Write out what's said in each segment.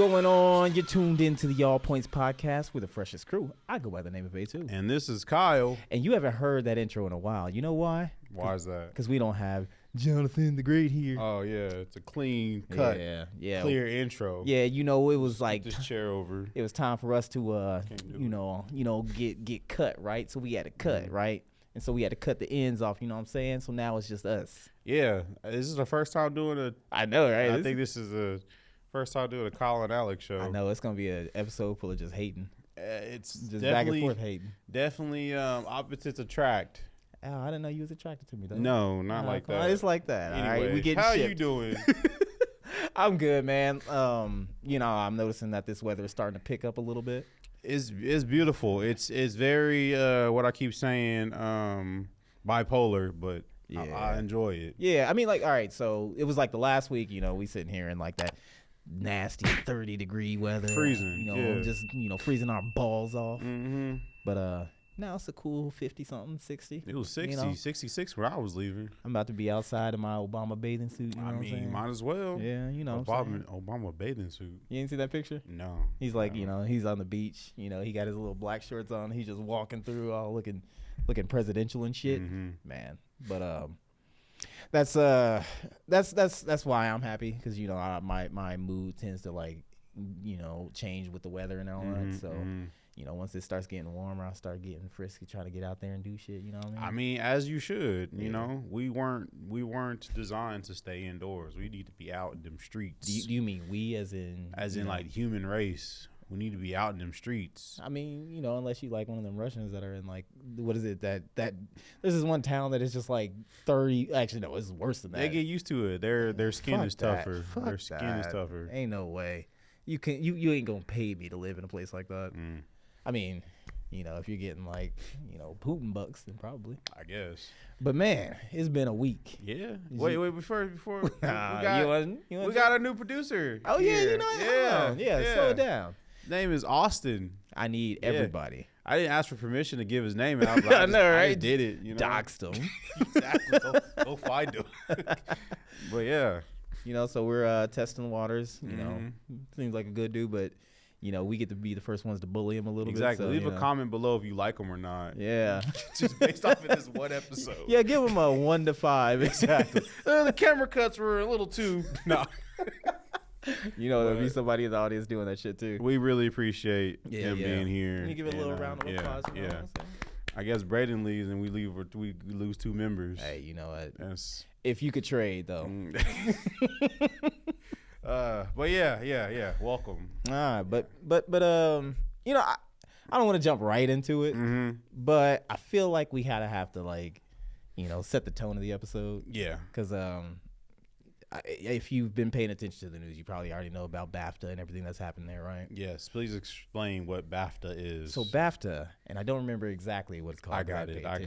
going on? You're tuned into the All Points podcast with the freshest crew. I go by the name of A2. And this is Kyle. And you haven't heard that intro in a while. You know why? Why is that? Because we don't have Jonathan the Great here. Oh, yeah. It's a clean cut. Yeah. Clear intro. Yeah, you know, it was like this chair over. It was time for us to get cut, right? So we had to cut, right? And so we had to cut the ends off, you know what I'm saying? So now it's just us. Yeah. This is the first time doing a... I know, right? I think this is the first time doing a Kyle and Alex show. I know. It's going to be an episode full of just hating. It's just back and forth hating. Definitely opposites attract. Oh, I didn't know you was attracted to me, though. No, not like that. It's like that. Anyway, all right, we getting how shipped. You doing? I'm good, man. I'm noticing that this weather is starting to pick up a little bit. It's beautiful. It's very what I keep saying, bipolar, but yeah. I enjoy it. Yeah, I mean, like, all right, so it was like the last week, we sitting here in like that nasty 30-degree weather. Freezing, just, freezing our balls off. Mm-hmm. But now it's a cool 50-something, 60. It was 60, 66 when I was leaving. I'm about to be outside in my Obama bathing suit. I mean, might as well. Yeah, Obama bathing suit. You didn't see that picture? No. He's like, he's on the beach. He got his little black shorts on. He's just walking through, all looking presidential and shit. Mm-hmm. Man, but that's why I'm happy, because my mood tends to change with the weather and all that. So. Once it starts getting warmer, I start getting frisky, trying to get out there and do shit. You know what I mean? I mean, as you should. We weren't designed to stay indoors. We need to be out in them streets. Do you mean we, as in like human race? We need to be out in them streets. I mean, unless you like one of them Russians that are in like, what is it that there's this one town that is just like 30. Actually, no, it's worse than that. They get used to it. Their skin is tougher. Their skin is tougher. Ain't no way. You ain't gonna pay me to live in a place like that. I mean, if you're getting like, Putin bucks, then probably. I guess. But man, it's been a week. Yeah. Wait, before we got a new producer. Oh here. Yeah. Slow it down. Name is Austin. I need everybody. I didn't ask for permission to give his name out. But I know, right? I just did it. Doxed him. Exactly. Go find him. But yeah. So we're testing the waters. Seems like a good dude, but. We get to be the first ones to bully him a little bit. Exactly. Leave a comment below if you like him or not. Yeah. Just based off of this one episode. Yeah, give him a 1 to 5. Exactly. The camera cuts were a little too. No. There'll be somebody in the audience doing that shit too. We really appreciate him being here. Can you give it a little round of applause? Yeah. I guess Braden leaves and we lose 2 members. Hey, you know what? That's... If you could trade though. But yeah. Welcome. All right, but I don't want to jump right into it, but I feel like we have to set the tone of the episode. Yeah. Because if you've been paying attention to the news, you probably already know about BAFTA and everything that's happened there, right? Yes. Please explain what BAFTA is. So BAFTA, and I don't remember exactly what it's called. I got it. But I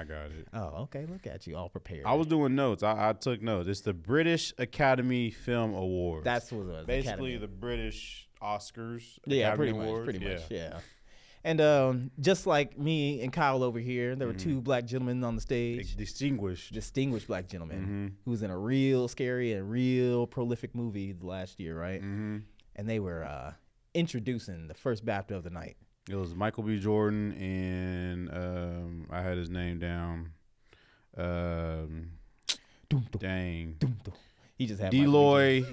got it. Oh, okay. Look at you, all prepared. I was doing notes. I took notes. It's the British Academy Film Awards. That's what it was. Basically, the British Oscars. Yeah, Academy pretty Awards. much. Yeah. And just like me and Kyle over here, there were 2 black gentlemen on the stage. Distinguished black gentlemen who was in a real scary and real prolific movie last year, right? Mm-hmm. And they were introducing the first BAFTA of the night. It was Michael B. Jordan and I had his name down. Dang. He just had Delroy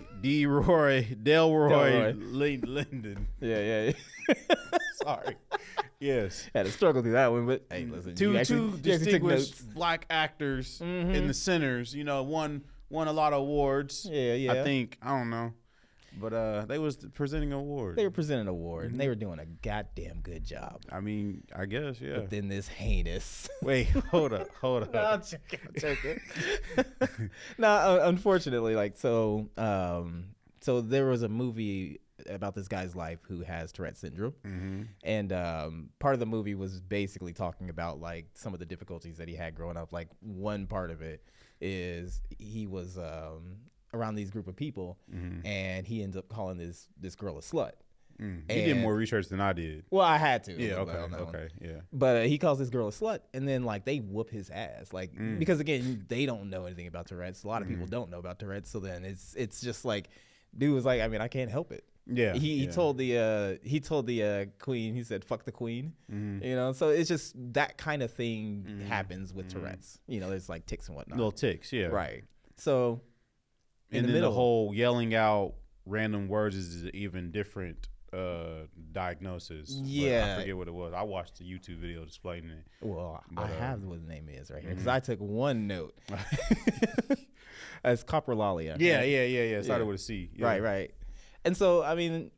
Linden. Yeah. Sorry. Yes. Had to struggle through that one, but hey, listen. Two distinguished black actors in the centers. Won a lot of awards. Yeah. I think, I don't know, but they was presenting an award. They were presenting an award, and they were doing a goddamn good job. I mean, I guess, yeah. But then this heinous. Wait, hold up. No, I'm joking. No, unfortunately, so there was a movie about this guy's life who has Tourette's syndrome, and part of the movie was basically talking about like some of the difficulties that he had growing up. Like one part of it is he was around these group of people, and he ends up calling this girl a slut. You did more research than I did. Well, I had to. Yeah, okay, yeah. But he calls this girl a slut, and then like they whoop his ass, like because again they don't know anything about Tourette's. A lot of people don't know about Tourette's, so then it's just like dude was like, I mean, I can't help it. Yeah. He told the queen, he said, fuck the queen. You know, so it's just that kind of thing happens with Tourette's. You know, there's like tics and whatnot. Little tics, yeah. Right. So and then the whole yelling out random words is even different diagnosis. Yeah. But I forget what it was. I watched the YouTube video explaining it. Well, I have what the name is right here because I took one note. It's coprolalia. Yeah. It started with a C. Yeah. Right. And so, I mean,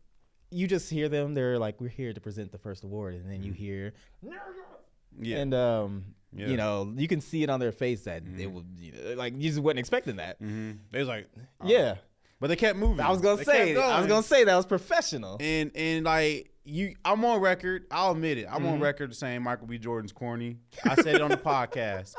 you just hear them. They're like, we're here to present the first award. And then you hear, yeah. And, you know, you can see it on their face that it would, you know, like, you just wasn't expecting that. They was like, yeah. But they kept moving. I was gonna say that was professional. And like I'm on record. I'll admit it. I'm on record saying Michael B. Jordan's corny. I said it on the podcast.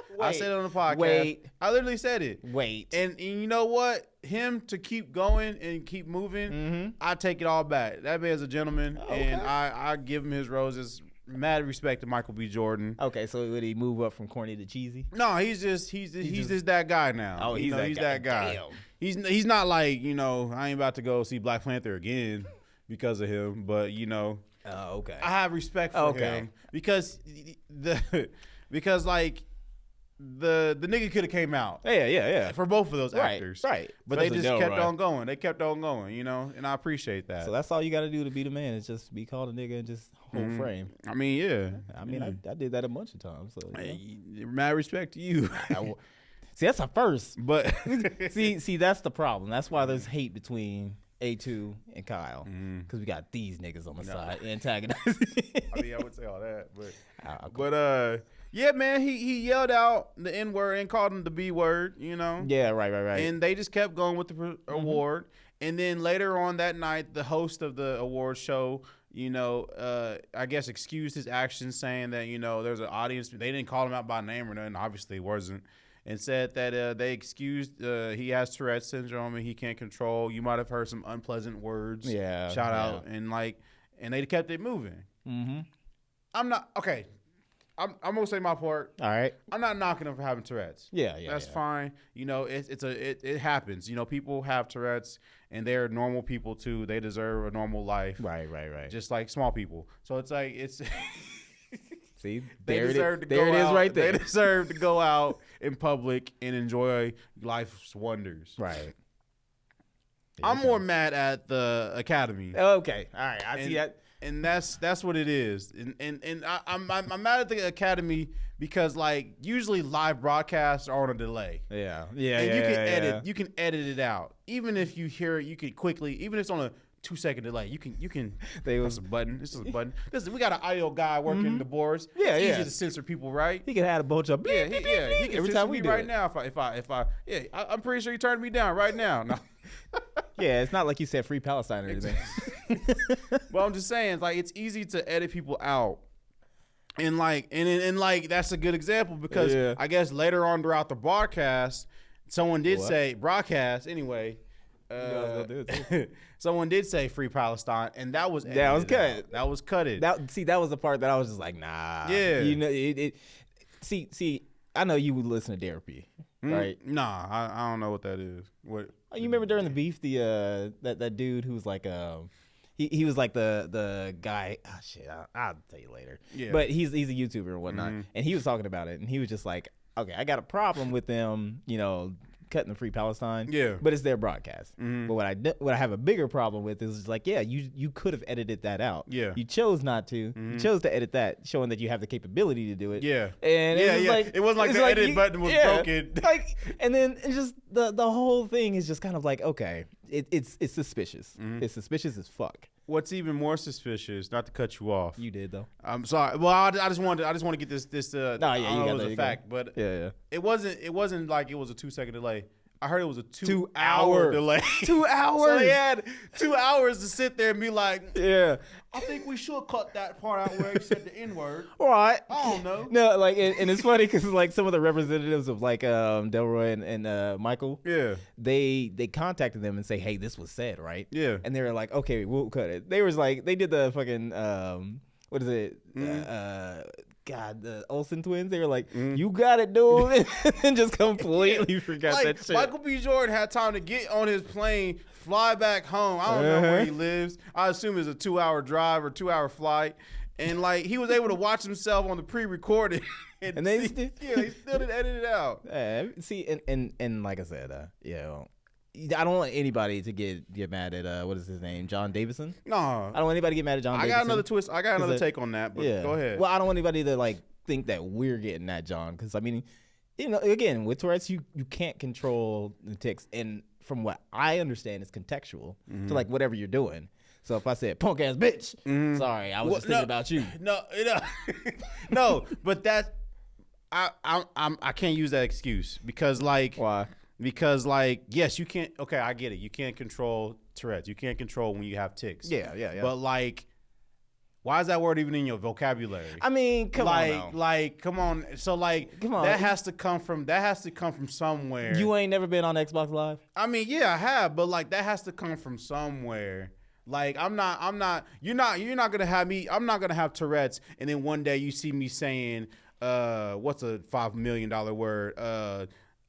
Wait. I literally said it. Wait. And you know what? Him to keep going and keep moving, I take it all back. That man's a gentleman, and I give him his roses. Mad respect to Michael B. Jordan. Okay, so would he move up from corny to cheesy? No, he's just that guy now. Oh, he's that guy. Damn. He's not like, you know, I ain't about to go see Black Panther again because of him, but you know, okay. I have respect for him because like the nigga could have came out. Yeah. For both of those actors. Right. But especially they just kept on going. They kept on going, you know, and I appreciate that. So that's all you got to do to be the man is just be called a nigga and just hold frame. I mean, yeah. I mean, I did that a bunch of times. So mad respect to you. See, that's a first. But see, that's the problem. That's why there's hate between A2 and Kyle, because we got these niggas on the side antagonizing. I mean, I would say all that, but yeah, man, he yelled out the N word and called him the B word, you know. Yeah, right. And they just kept going with the award, and then later on that night, the host of the award show, you know, I guess excused his actions, saying that, you know, there's an audience. They didn't call him out by name or nothing. Obviously, it wasn't. And said that they excused he has Tourette's syndrome and he can't control. You might have heard some unpleasant words. Yeah. Shout out and they kept it moving. I'm not okay. I'm gonna say my part. All right. I'm not knocking him for having Tourette's. Yeah. That's fine. You know, it happens. You know, people have Tourette's and they're normal people too. They deserve a normal life. Right. Just like small people. So it's like See, there it is right there. They deserve to go out in public and enjoy life's wonders. Right. I'm more mad at the Academy. Okay. All right. I see that. And that's what it is. And I'm mad at the Academy because like usually live broadcasts are on a delay. Yeah. And you can edit. You can edit it out. Even if you hear it, you can quickly. Even if it's on a 2-second delay. You can. Press a button. This is a button. Listen, we got an audio guy working the boards. It's easy to censor people, right? He can add a bunch of He can every time we do right now. If I I'm pretty sure he turned me down right now. No. Yeah, it's not like you said free Palestine or anything. Well, I'm just saying, like, it's easy to edit people out. And like that's a good example because I guess later on throughout the broadcast, someone did say broadcast anyway. Someone did say free Palestine, and that was cut. That was cutted. That was the part that I was just like, nah. Yeah. You know, See, I know you would listen to therapy, right? Nah, I don't know what that is. What? You remember during the beef, that dude who was like he was like the guy. Oh shit, I'll tell you later. Yeah. But he's a YouTuber and whatnot, and he was talking about it, and he was just like, okay, I got a problem with them, you know, cutting the free Palestine. Yeah. But it's their broadcast. But what I have a bigger problem with is like, yeah, you could have edited that out. Yeah. You chose not to. You chose to edit that, showing that you have the capability to do it. Yeah. And it wasn't like the edit button was broken. Like, and then it's just the whole thing is just kind of like, okay, it's suspicious. It's suspicious as fuck. What's even more suspicious, not to cut you off. You did though. I'm sorry. Well, I just want to get this. No, yeah, you got it was a fact, but yeah. It wasn't like it was a 2-second delay. I heard it was a 2-hour delay. 2 hours. So they had 2 hours to sit there and be like, yeah, I think we should cut that part out where he said the N word. Right. I don't know. No, like, and it's funny because like some of the representatives of like Delroy and Michael, they contacted them and say, hey, this was said, right? Yeah. And they were like, okay, we'll cut it. They was like, they did the fucking what is it? God, the Olsen twins, they were like, you got it, dude. And just completely forgot like, that shit. Michael B. Jordan had time to get on his plane, fly back home. I don't know where he lives. I assume it's a 2-hour drive or 2-hour flight. And like he was able to watch himself on the pre-recorded. And they still didn't edit it out. See, and like I said, I don't want anybody to get mad at what is his name, John Davison. No, I don't want anybody to get mad at John Davison. I got another twist. I got another take on that. But go ahead. Well, I don't want anybody to like think that we're getting at John, because I mean, again, with Tourette's, you can't control the tics, and from what I understand, it's contextual to like whatever you're doing. So if I said punk ass bitch, sorry, I was just thinking about you. No, but that's I can't use that excuse because like why? Because like yes, you can't. Okay, I get it. You can't control Tourette's. You can't control when you have tics. Yeah. But like, why is that word even in your vocabulary? I mean, come on. Come on. So like, come on. That has to come from somewhere. You ain't never been on Xbox Live? I mean, yeah, I have, but like that has to come from somewhere. Like you're not gonna have me. I'm not gonna have Tourette's, and then one day you see me saying, what's a $5 million word?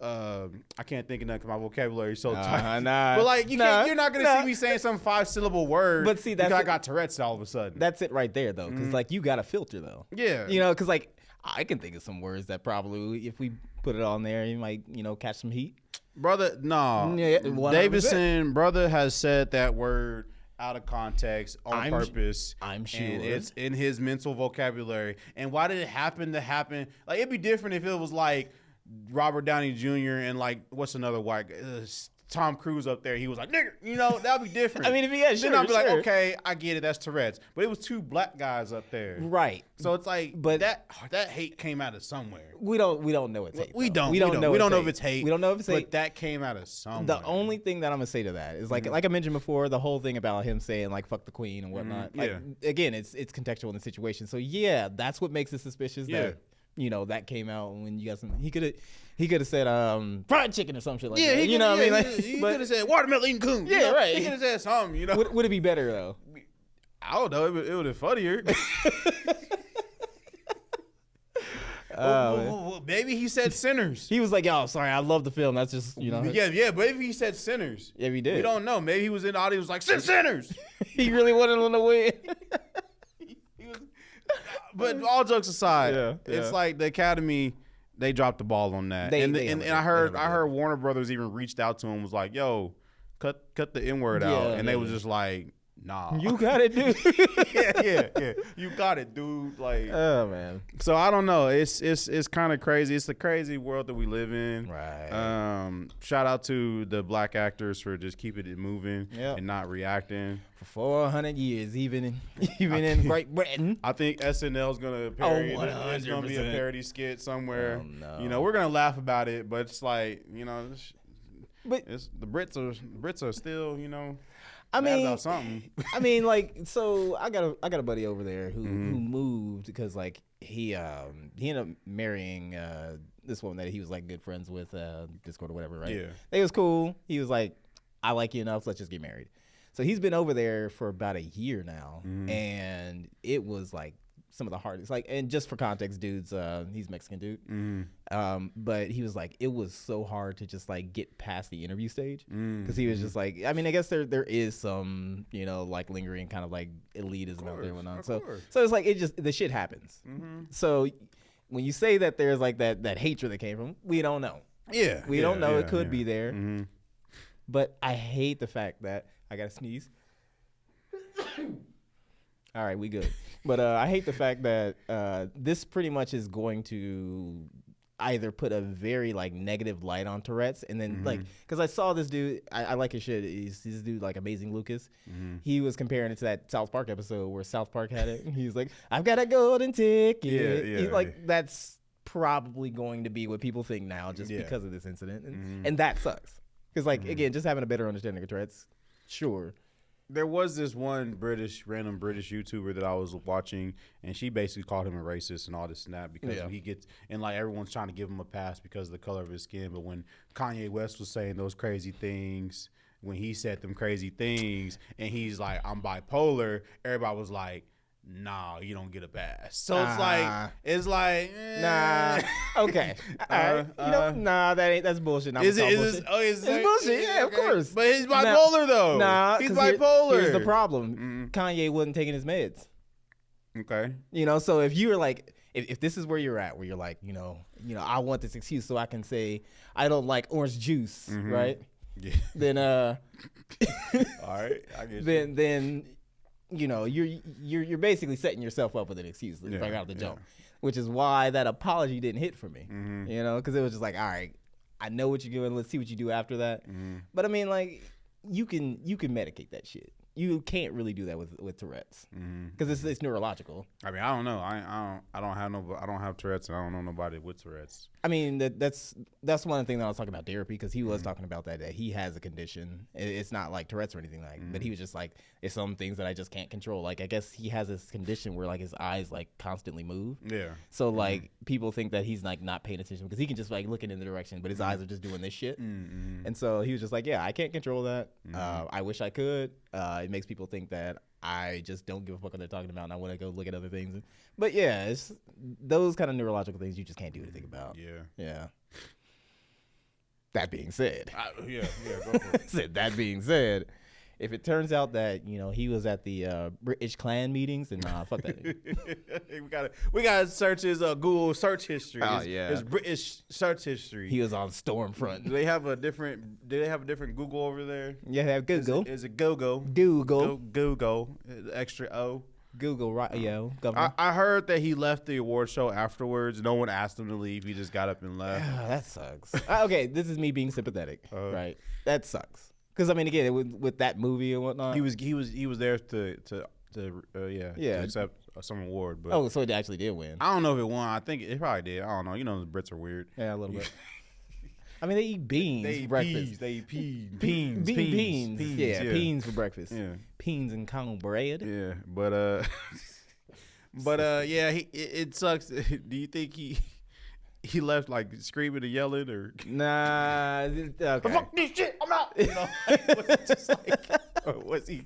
I can't think of that because my vocabulary is so tight. But like you're not gonna see me saying some 5-syllable word. But see, that's because I got Tourette's all of a sudden. That's it right there, though, because like you got a filter though. Yeah. Because like I can think of some words that probably, if we put it on there, you might catch some heat. Brother, no. Yeah, Davison, brother has said that word out of context on purpose. I'm sure. And it's in his mental vocabulary. And why did it happen to happen? Like, it'd be different if it was like Robert Downey Jr. and like, what's another white guy? Tom Cruise up there. He was like, nigger. That'd be different. I mean, if he had, then I'd be like, okay, I get it. That's Tourette's. But it was 2 black guys up there. Right. So it's like, but that hate came out of somewhere. We don't know it's hate. We don't know if it's hate. We don't know if it's hate. But that came out of somewhere. The only thing that I'm gonna say to that is like I mentioned before, the whole thing about him saying like fuck the queen and whatnot. Like, again, it's contextual in the situation. So yeah, that's what makes it suspicious that that came out when you got some. He could have said fried chicken or some shit like that. You know what I mean? Like, he could have said watermelon eating coon. Yeah, right. He could have said something. Would it be better though? I don't know. It would have been funnier. Well, maybe he said sinners. He was like, "Yo, sorry, I love the film. That's just Yeah. Maybe he said sinners. Yeah, he did. We don't know. Maybe he was in the audience like sinners. He really wanted him to win. But all jokes aside, it's like the Academy. They dropped the ball on that, and I heard Warner Brothers even reached out to him, was like, "Yo, cut the N-word out," and they was just like, "Nah, you got it, dude." yeah, you got it, dude. Like, oh man. So I don't know. It's kind of crazy. It's the crazy world that we live in. Right. Shout out to the black actors for just keeping it moving and not reacting. For 400 years, even in Great Britain. I think SNL is gonna parody. There's gonna be a parody skit somewhere. Oh, no. We're gonna laugh about it, but it's like but it's the Brits are still I mean, about something. I mean, like, so I got a buddy over there who moved because like he ended up marrying this woman that he was like good friends with Discord or whatever, right? Yeah, it was cool. He was like, I like you enough, let's just get married. So he's been over there for about a year now, and it was like some of the hardest. Like, and just for context, dudes, he's a Mexican dude, but he was like, it was so hard to just like get past the interview stage because he was just like, I mean, I guess there is some like lingering kind of like elitism out there and whatnot. So it's like the shit happens. So when you say that there's like that hatred that came from, we don't know. Yeah, we don't know. It could be there, but I hate the fact that. I gotta sneeze. All right, we good. But I hate the fact that this pretty much is going to either put a very like negative light on Tourette's, and then like because I saw this dude, I like his shit. He's this dude like Amazing Lucas. He was comparing it to that South Park episode where South Park had it. He's like, I've got a golden ticket. He's like, that's probably going to be what people think now, just because of this incident, and that sucks. Because like again, just having a better understanding of Tourette's. Sure. There was this one random British YouTuber that I was watching, and she basically called him a racist and all this and that because he gets, and like everyone's trying to give him a pass because of the color of his skin. But when Kanye West was saying those crazy things, when he said them crazy things, and he's like, I'm bipolar, everybody was like, nah, you don't get a pass. So it's like nah. Okay. All right. That's bullshit. Is it? Bullshit. It's bullshit. Yeah, of course. But he's bipolar though. Nah, he's bipolar. Here's the problem. Kanye wasn't taking his meds. Okay. So if you were like, if this is where you're at, where you're like, I want this excuse so I can say I don't like orange juice, right? Yeah. Then all right, I get you. Then you're basically setting yourself up with an excuse to bring out the jump, which is why that apology didn't hit for me. Because it was just like, all right, I know what you're doing. Let's see what you do after that. But I mean, like, you can medicate that shit. You can't really do that with Tourette's because it's neurological. I mean, I don't know. I don't have Tourette's, and I don't know nobody with Tourette's. I mean, that's one thing that I was talking about therapy, because he was talking about that he has a condition. It's not like Tourette's or anything like, but he was just like, it's some things that I just can't control. Like, I guess he has this condition where like his eyes like constantly move. Yeah. So like people think that he's like not paying attention because he can just like looking in the direction, but his eyes are just doing this shit. And so he was just like, yeah, I can't control that. I wish I could. It makes people think that I just don't give a fuck what they're talking about and I want to go look at other things. But yeah, it's those kind of neurological things you just can't do anything about. Yeah. That being said. Go for it. That being said, if it turns out that, he was at the British Klan meetings, then fuck that. we gotta search his Google search history. Oh, his British search history. He was on Stormfront. Do they have a different Google over there? Yeah, they have Google. Is it Google? Google. Extra O. Google, right? Yo, governor. I heard that he left the award show afterwards. No one asked him to leave. He just got up and left. That sucks. Okay, this is me being sympathetic, right? That sucks. Because I mean, again, with that movie and whatnot, he was there to accept some award. But so it actually did win. I don't know if it won. I think it probably did. I don't know. The Brits are weird. Yeah, a little bit. I mean, they eat beans for breakfast. They eat peas. Peas. Yeah, peas for breakfast. Yeah, peas and cornbread. Yeah, but yeah, it sucks. Do you think he left like screaming and yelling or? Nah. Okay. Fuck this shit. I'm out. Was it just like, or was he?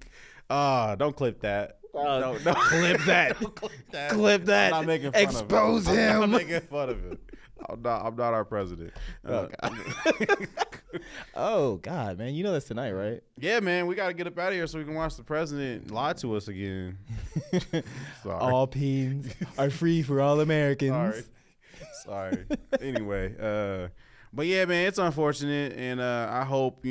Don't clip that. No, clip that. Don't clip that. Clip that. I'm not making fun Expose of him. him. I'm not making fun of him. I'm not our president. Oh God, man! You know that's tonight, right? Yeah, man. We got to get up out of here so we can watch the president lie to us again. Sorry. All peens are free for all Americans. Sorry. Anyway, but yeah, man, it's unfortunate, and I hope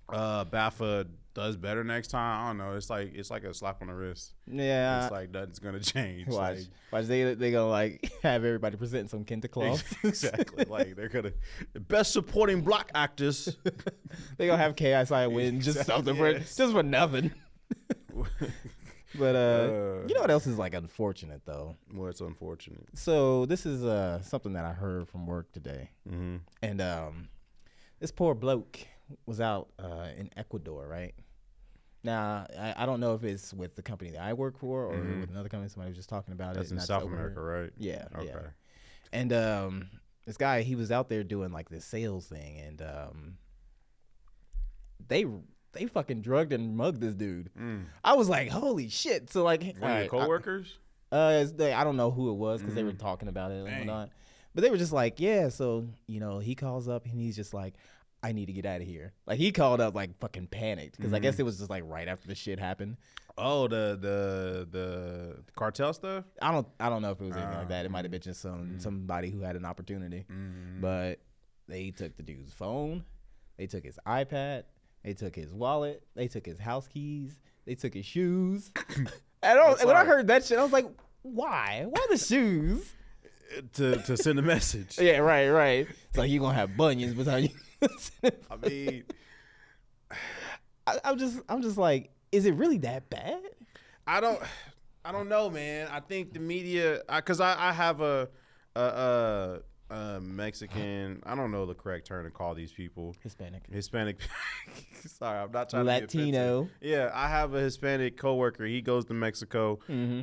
BAFTA does better next time. I don't know. It's like a slap on the wrist. Yeah. It's like nothing's gonna change. Watch they gonna like have everybody presenting some kente cloth. Exactly. Like they're gonna the best supporting black actors. They gonna have KSI win just something just for nothing. But you know what else is like unfortunate though? What's unfortunate? So this is something that I heard from work today, and this poor bloke was out in Ecuador, right? Now I don't know if it's with the company that I work for or with another company. Somebody was just talking about That's it. That's in South America, right? Yeah. Okay. Yeah. And this guy, he was out there doing like this sales thing, and they fucking drugged and mugged this dude. I was like, holy shit! So like, one of your coworkers? I don't know who it was because they were talking about it and whatnot. But they were just like, yeah. So he calls up and he's just like, I need to get out of here. Like he called up like fucking panicked because I guess it was just like right after the shit happened. Oh, the cartel stuff? I don't know if it was anything like that. It might have been just somebody who had an opportunity. But they took the dude's phone, they took his iPad, they took his wallet, they took his house keys, they took his shoes. And when I heard that shit, I was like, why? Why the shoes? To send a message. Yeah, right. It's like you're gonna have bunions behind you. I mean, I'm just like, is it really that bad? I don't know, man. I think the media, because I have a Mexican. I don't know the correct term to call these people. Hispanic. Sorry, I'm not trying to be offensive. Yeah, I have a Hispanic coworker. He goes to Mexico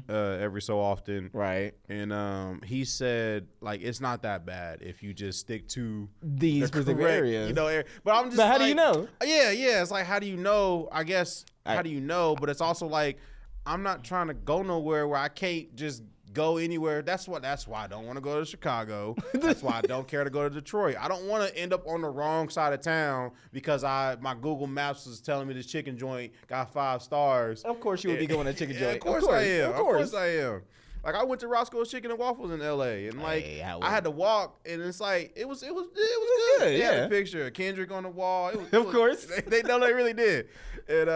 every so often. Right. And he said like it's not that bad if you just stick to these specific areas. But I'm just. But how do you know? Yeah. It's like how do you know? I guess how do you know? But it's also like I'm not trying to go nowhere where I can't just go anywhere. That's why I don't want to go to Chicago. That's why I don't care to go to Detroit. I don't want to end up on the wrong side of town because my Google Maps was telling me this chicken joint got 5 stars. Of course you would be going to chicken joint. Of course I am. Of course I am. Like I went to Roscoe's Chicken and Waffles in L.A. and like I had to walk, and it's like it was good. They had a picture of Kendrick on the wall. Of course, they really did. And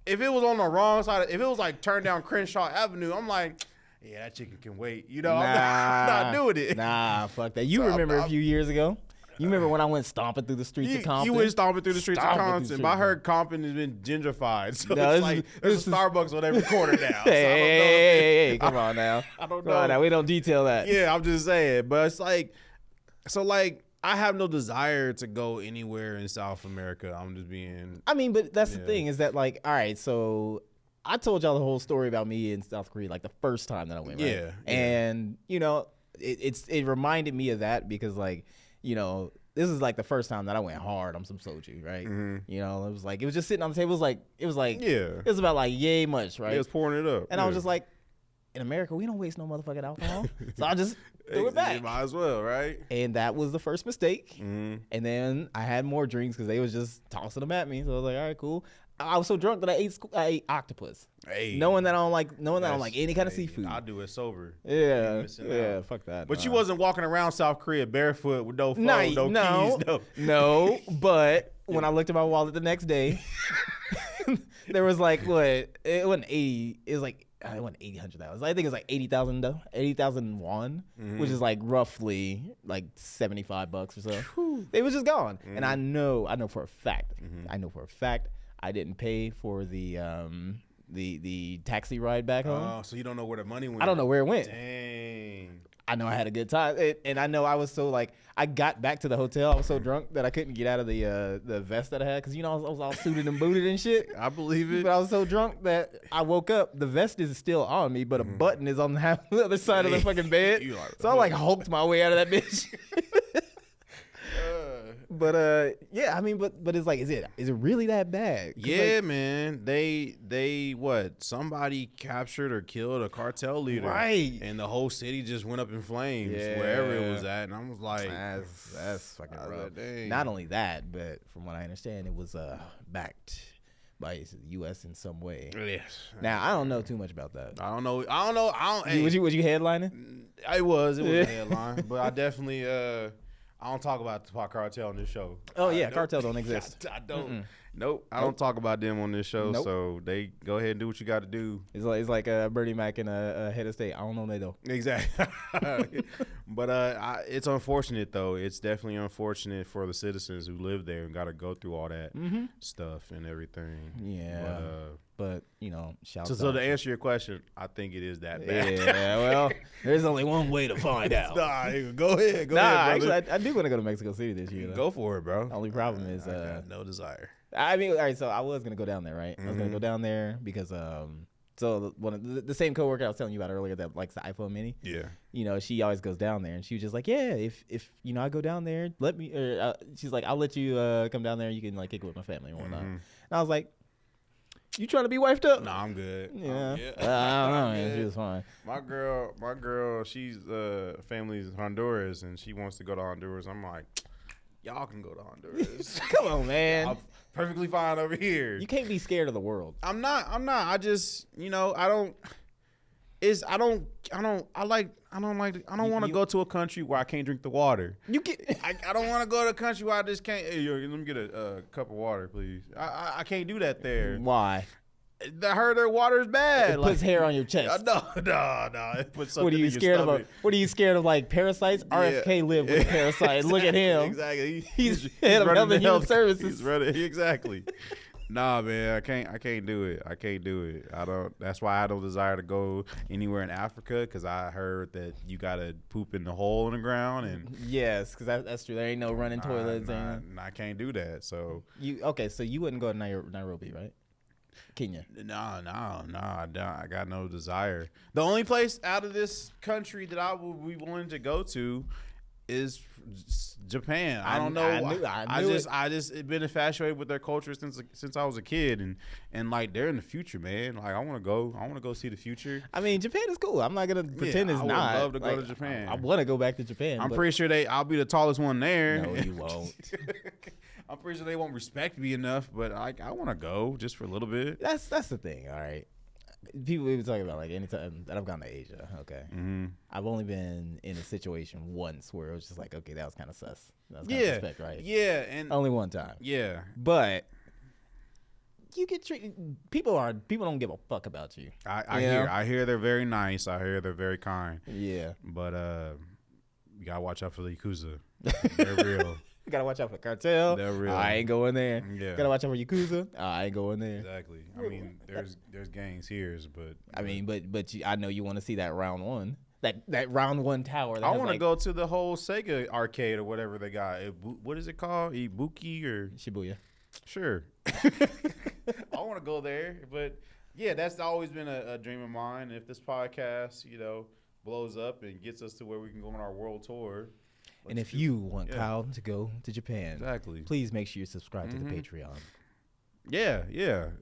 if it was on the wrong side, if it was like turned down Crenshaw Avenue, I'm like, yeah, that chicken can wait. You know, I'm not doing it. Nah, fuck that. You remember a few years ago? You remember when I went stomping through the streets of Compton? You went stomping through the streets of Compton. But I heard Compton has been gentrified. So no, it's like there's a Starbucks on every corner now. Hey, come on now. I don't know. Now, we don't detail that. Yeah, I'm just saying. But it's like, I have no desire to go anywhere in South America. I'm just being. I mean, but that's the thing is that like, all right, so I told y'all the whole story about me in South Korea like the first time that I went, right? Yeah. And you know, it reminded me of that because like, you know, this is like the first time that I went hard on some soju, right? Mm-hmm. You know, it was just sitting on the table. It was about like yay much, right? It was pouring it up, and I was just like, in America, we don't waste no motherfucking alcohol, so I just threw it back. You might as well, right? And that was the first mistake. Mm-hmm. And then I had more drinks because they was just tossing them at me. So I was like, all right, cool. I was so drunk that I ate octopus. Hey, knowing that I don't like any kind of seafood. I'll do it sober. Yeah, fuck that. But you wasn't walking around South Korea barefoot with no phone, no keys, no. But when I looked at my wallet the next day, there was like it wasn't 80. It was like. It wasn't 800,000. I think it was like 80,000 won, which is like roughly like $75 or so. Whew. They was just gone, and I know for a fact. I know for a fact I didn't pay for the taxi ride back home. Oh, so you don't know where the money went? I don't know where it went. Dang. I know I had a good time, and I know I was so like I got back to the hotel. I was so drunk that I couldn't get out of the vest that I had because you know I was all suited and booted and shit. I believe it. But I was so drunk that I woke up. The vest is still on me, but a button is on the other side of the fucking bed. So I like hulked my way out of that bitch. But yeah, I mean, but it's like, is it really that bad? Yeah, like, man. They what? Somebody captured or killed a cartel leader, right? And the whole city just went up in flames wherever it was at. And I was like, that's fucking rough. Not only that, but from what I understand, it was backed by the U.S. in some way. Yes. Now I don't know too much about that. I don't know. Hey, was you headlining? It was a headline, but I definitely I don't talk about the cartel on this show. Oh yeah, cartel don't exist. I don't. Mm-mm. Nope. I don't talk about them on this show. Nope. So they go ahead and do what you got to do. It's like Bernie Mac and a head of state. I don't know they though. Exactly. But it's unfortunate though. It's definitely unfortunate for the citizens who live there and got to go through all that stuff and everything. Yeah. But you know, so to answer your question, I think it is that bad. Yeah, well, there's only one way to find out. Go ahead. Actually, I do want to go to Mexico City this year. Go for it, bro. Only problem is I got no desire. I mean, all right. So I was gonna go down there, right? I was gonna go down there because so one of the same coworker I was telling you about earlier that likes the iPhone Mini. Yeah. You know, she always goes down there, and she was just like, yeah, if you know I go down there, let me. She's like, I'll let you come down there. You can like kick it with my family and whatnot. And I was like, you trying to be wifed up? No, I'm good. Yeah, I don't know, man. She was fine. My girl, she's family's Honduras, and she wants to go to Honduras. I'm like, y'all can go to Honduras. Come on, man. I'm perfectly fine over here. You can't be scared of the world. I'm not. I just, you know, I don't want to go to a country where I can't drink the water. I don't want to go to a country where I just can't. Hey, let me get a cup of water, please. I can't do that there. Why? I heard their water's bad. It puts hair on your chest. No. It puts something What are you in scared your of? What are you scared of? Like parasites? Yeah. RFK lived with parasites. Look at him. Exactly. He's head of Health and Human Services. He's running. Exactly. Nah, man, I can't do it. I don't. That's why I don't desire to go anywhere in Africa, because I heard that you gotta poop in the hole in the ground. And yes, because that's true. There ain't no running toilets. I can't do that. So so you wouldn't go to Nairobi, right? Kenya. No, I got no desire. The only place out of this country that I would be willing to go to is Japan. I don't know. I knew I just been infatuated with their culture since I was a kid, and like they're in the future, man. Like I want to go see the future. I mean, Japan is cool. I'm not gonna pretend it's I would not. love to go to Japan. I want to go back to Japan. I'm pretty sure I'll be the tallest one there. No, you won't. I'm pretty sure they won't respect me enough, but I want to go just for a little bit. That's the thing. All right. People even talking about like anytime that I've gone to Asia. Okay, I've only been in a situation once where it was just like, okay, that was kind of sus. That was kind of suspect, right? Yeah, and only one time. Yeah, but you get treated. People don't give a fuck about you. I hear they're very nice. I hear they're very kind. Yeah, but you gotta watch out for the Yakuza. They're real. You gotta watch out for cartel. They're real. I ain't going there. Yeah. Gotta watch out for Yakuza. I ain't going there. Exactly. I mean, there's gangs here, but I mean, but I know you want to see that round one. That round one tower. That I want to go to the whole Sega arcade or whatever they got. What is it called? Ibuki or Shibuya? Sure. I want to go there, but yeah, that's always been a dream of mine. If this podcast, blows up and gets us to where we can go on our world tour. And if you want Kyle to go to Japan, exactly, please make sure you subscribe to the Patreon. Yeah,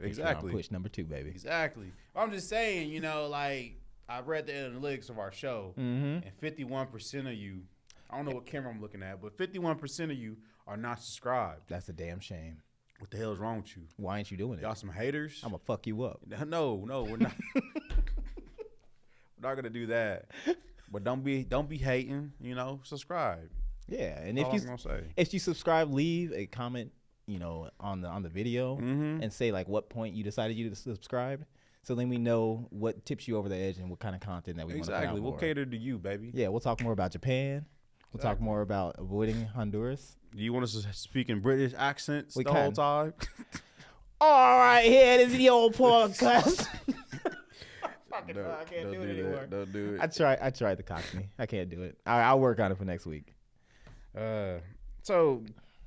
exactly. Patreon push number 2, baby. Exactly. I'm just saying, like I read the analytics of our show, and 51% of you, I don't know what camera I'm looking at, but 51% of you are not subscribed. That's a damn shame. What the hell is wrong with you? Why ain't you doing it? Y'all some haters? I'm gonna fuck you up. No, we're not. We're not gonna do that. But don't be hating, subscribe. Yeah, and That's if you subscribe, leave a comment, on the video and say like what point you decided you to subscribe, so then we know what tips you over the edge and what kind of content that we want to put out. Exactly, we'll cater to you, baby. Yeah, we'll talk more about Japan. We'll talk more about avoiding Honduras. Do you want us to speak in British accents the whole time? All right, here is the old podcast. No, I can't do it anymore. Don't do it. I tried the Cockney. I can't do it. I'll work on it for next week. So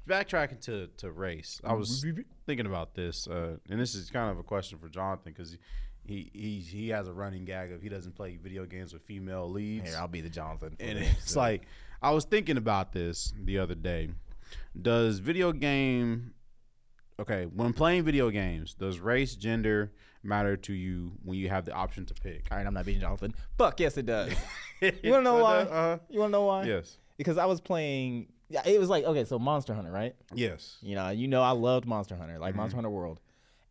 backtracking to race, I was thinking about this, and this is kind of a question for Jonathan because he has a running gag of he doesn't play video games with female leads. Here, I'll be the Jonathan. And it's like I was thinking about this the other day. Does when playing video games, does race, gender matter to you when you have the option to pick? All right, I'm not being Jonathan. Fuck yes, it does. You want to know why? You want to know why? Yes. Because I was playing. Yeah, it was like, okay, so Monster Hunter, right? Yes. I loved Monster Hunter, like Monster Hunter World,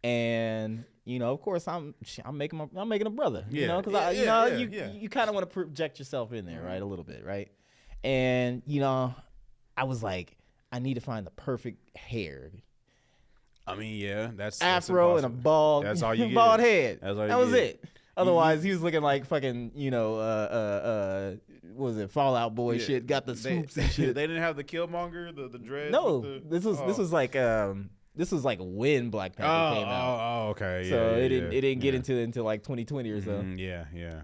and of course, I'm making a brother. Because you kind of want to project yourself in there, right, a little bit, right? And I was like, I need to find the perfect hair. I mean, yeah, that's afro and a bald. That's all you get. Bald head. That's all you that was get. it. Otherwise, he was looking like fucking, what was it, Fallout Boy shit? Got the swoops and shit. They didn't have the Killmonger, the dreads. No, this was like when Black Panther came out. Oh, okay. So it didn't get into like 2020 or so. Yeah.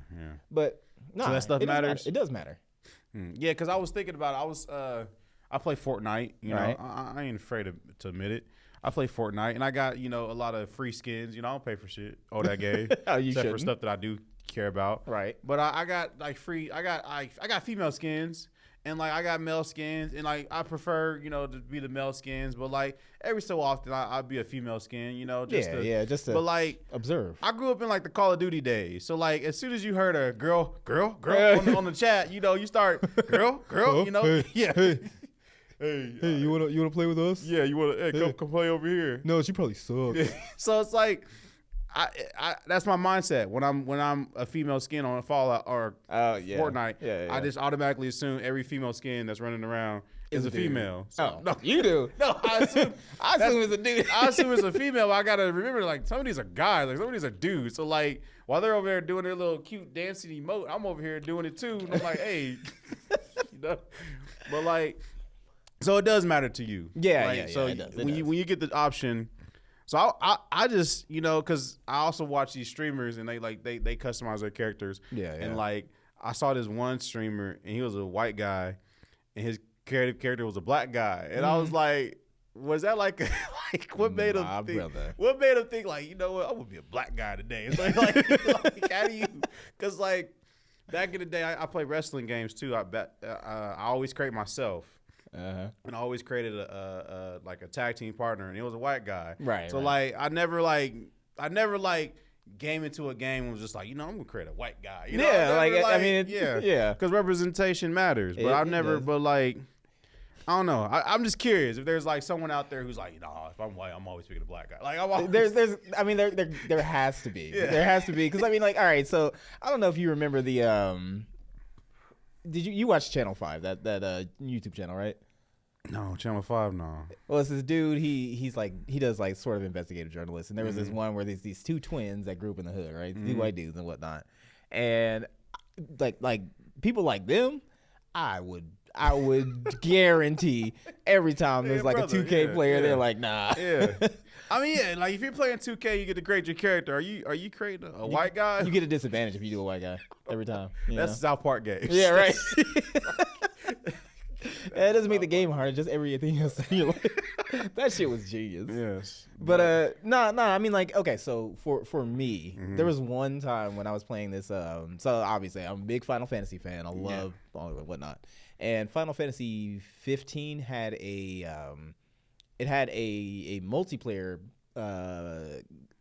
But no, so that stuff matters. It does matter. Yeah, because I was thinking about it. I play Fortnite. Right. I ain't afraid to admit it. I play Fortnite, and I got a lot of free skins. I don't pay for shit. Oh, that game. Except for stuff that I do care about. Right. But I got like free. I got female skins, and like I got male skins, and like I prefer to be the male skins. But like every so often I'll be a female skin. Just to. But like observe. I grew up in like the Call of Duty days, so like as soon as you heard a girl on the chat, you start girl. Yeah. Hey, you wanna play with us? Yeah, you wanna come play over here. No, she probably sucks. So it's like, I that's my mindset when I'm a female skin on Fallout or Fortnite. Yeah. I just automatically assume every female skin that's running around is a female. So, no, you do. No, I assume it's a dude. I assume it's a female. But I gotta remember, like some of these are guys, like some of these are dudes. So like while they're over there doing their little cute dancing emote, I'm over here doing it too. And I'm like, hey, but like. So it does matter to you. Yeah. So it does. when you get the option, so I just because I also watch these streamers and they customize their characters. Yeah. And like I saw this one streamer and he was a white guy, and his creative character was a black guy, and I was like, was that like what made him think? Brother. What made him think like I'm gonna be a black guy today? It's like how do you? Because like Back in the day, I played wrestling games too. I always create myself. And I always created a tag team partner, and it was a white guy. Right. So right. I never game into a game and was just like, I'm gonna create a white guy. You know? Yeah. Because representation matters. But I've never. But I don't know. I'm just curious if there's someone out there who's like, if I'm white, I'm always picking a black guy. I'm always... there has to be. Yeah. There has to be because all right. So I don't know if you remember the did you watch Channel 5 that YouTube channel, right? No, Channel 5, no. Well, it's this dude. He does sort of investigative journalists, and there was this one where there's these two twins that grew up in the hood, right? Two white dudes and whatnot, and like people like them, I would guarantee every time there's a 2K player, they're like, nah. Yeah. I mean, if you're playing 2K, you get to create your character. Are you creating a white guy? You get a disadvantage if you do a white guy every time. That's South Park games. Yeah, right. It doesn't make the game harder, just everything else in your life. That shit was genius. Yes. But I mean okay, so for me, there was one time when I was playing this so obviously I'm a big Final Fantasy fan. I love all of it, whatnot. And Final Fantasy 15 had a multiplayer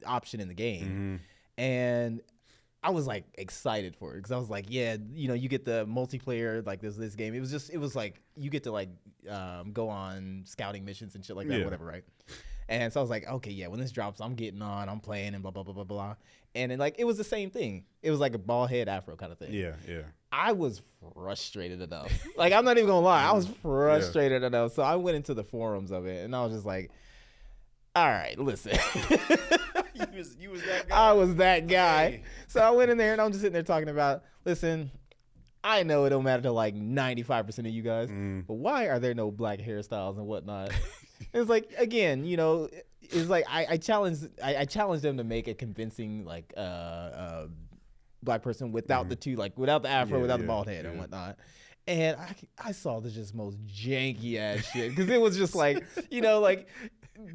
option in the game. And I was excited for it because I was like, yeah, you get the multiplayer this game. It was you get to go on scouting missions and shit like that, whatever, right? And so I was like, okay, yeah, when this drops, I'm getting on, I'm playing, and blah blah blah blah blah. And then it was the same thing. It was like a bald head afro kind of thing. Yeah, yeah. I was frustrated enough. I'm not even gonna lie, I was frustrated enough. So I went into the forums of it, and I was just like, all right, listen. You was that guy? I was that guy. Hey. So I went in there and I'm just sitting there talking about, listen, I know it don't matter to 95% of you guys, but why are there no black hairstyles and whatnot? It's again, it's I challenged them to make a convincing black person without the two, without the afro, without the bald head and whatnot. And I saw this just most janky ass shit because it was just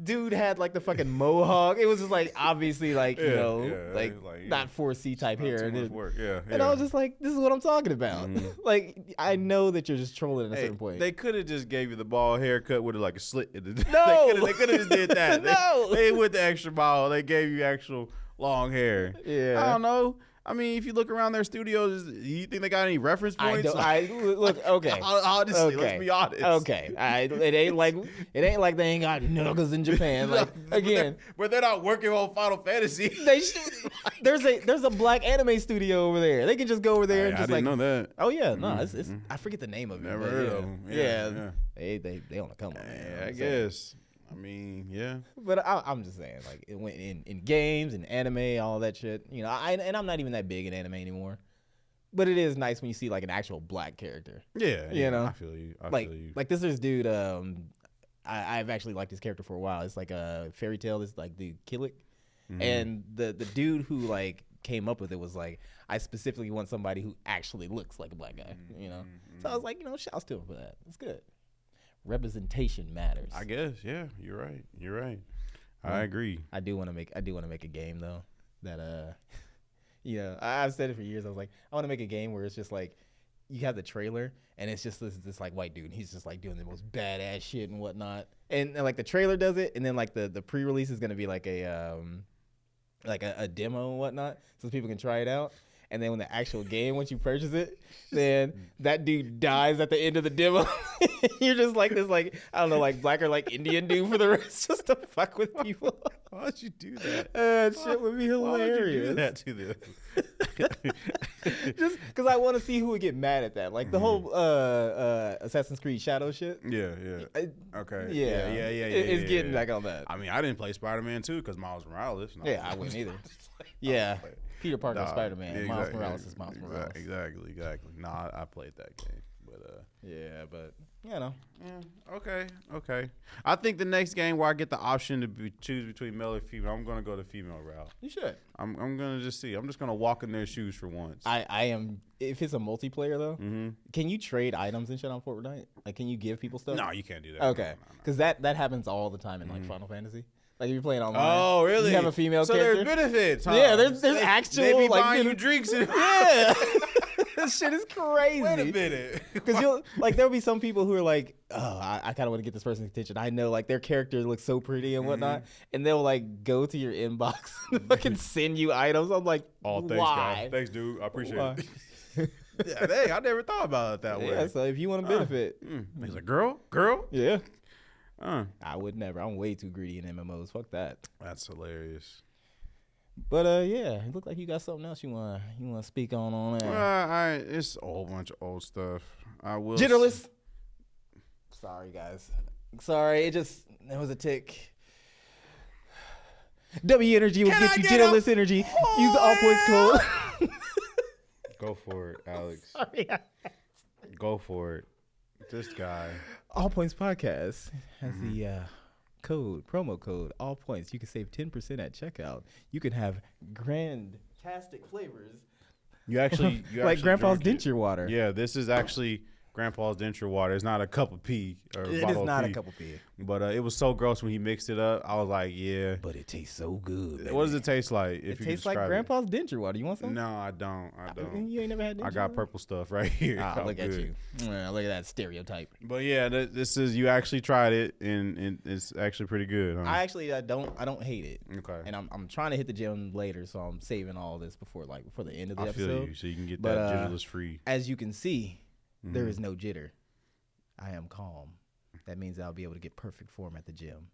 dude had the fucking mohawk. It was just obviously not 4C type hair. Too much work. And I was just like, this is what I'm talking about. I know that you're just trolling at a certain point. They could have just gave you the bald haircut with a slit in the No, they could have just did that. No, they went the extra mile. They gave you actual long hair. Yeah, I don't know. I mean, if you look around their studios, do you think they got any reference points? Look, okay. Honestly, let's be honest. Okay, it ain't like they ain't got nuggets in Japan. Again, but they're not working on Final Fantasy. There's a black anime studio over there. They can just go over there and just I didn't know that. Oh yeah, no, it's I forget the name of it. Never heard of them. Yeah. They on the come on. I guess. I mean, yeah. But I'm just saying, it went in games and anime, all that shit. And I'm not even that big in anime anymore. But it is nice when you see an actual black character. Yeah. I feel you. I feel you. This dude. I've actually liked his character for a while. It's a fairy tale. It's the Killick, and the dude who came up with it was I specifically want somebody who actually looks like a black guy. So I was like, shouts to him for that. It's good. Representation matters. I guess, yeah. You're right. I agree. I do want to make a game though that I've said it for years. I was like, I want to make a game where it's just you have the trailer and it's just this white dude and he's just doing the most badass shit and whatnot. And the trailer does it, and then the pre-release is gonna be a demo and whatnot, so people can try it out. And then when the actual game, once you purchase it, then that dude dies at the end of the demo. You're just this I don't know, black or Indian dude for the rest, just to fuck with people. Why'd you do that? That shit would be hilarious. Why would you do that to them? Just because I want to see who would get mad at that. The whole Assassin's Creed Shadow shit. Yeah. Okay. Yeah. It's getting back on that. I mean, I didn't play Spider-Man 2 because Miles Morales. Yeah, I wouldn't either. Yeah. Peter Parker is Spider-Man. Exactly, Miles Morales is Miles Morales. Exactly. No, I played that game. But yeah, okay. I think the next game where I get the option to choose between male or female, I'm gonna go the female route. You should. I'm gonna just see. I'm just gonna walk in their shoes for once. I am. If it's a multiplayer though, can you trade items and shit on Fortnite? Can you give people stuff? No, you can't do that. Okay, because that happens all the time in Final Fantasy. If you're playing online. Oh, really? You have a female so character. So there's benefits, huh? Yeah, there's actual. They be buying you drinks. Yeah. This shit is crazy. Wait a minute. Because you'll like there'll be some people who are like, oh, I kind of want to get this person's attention. I know like their character looks so pretty and whatnot, and they'll like go to your inbox and fucking send you items. I'm like, Oh, thanks, why? guys. Thanks, dude. I appreciate Why? it. Yeah, hey, I never thought about it that way. Yeah, so if you want to benefit, He's like, girl? yeah, I would never. I'm way too greedy in MMOs. Fuck that. That's hilarious. But yeah, it looked like you got something else you wanna speak on that. It's a whole bunch of old stuff. I will. Jitterless. Sorry, guys. Sorry, it was a tick. W Energy will get you jitterless energy. Use the all points code. Go for it, Alex. Sorry. Go for it. This guy. All Points Podcast has the promo code, all points. You can save 10% at checkout. You can have grandtastic flavors. You actually like Grandpa's drunk it. denture water. Yeah, this is actually Grandpa's denture water. It's not a cup of pee or a It bottle is of not pee. a cup of pee. But it was so gross when he mixed it up. I was like, yeah. But it tastes so good. Baby. What does it taste like? It tastes like Grandpa's denture water. You want some? No, I don't. You ain't never had denture I got water? purple stuff right here. Ah, look at you. Look at that stereotype. But yeah, this is, you actually tried it, and it's actually pretty good. Huh? I don't hate it. Okay. And I'm trying to hit the gym later, so I'm saving all this before the end of the I episode. feel you, so you can get But, that jitterless free. As you can see, there is no jitter. I am calm. That means I'll be able to get perfect form at the gym.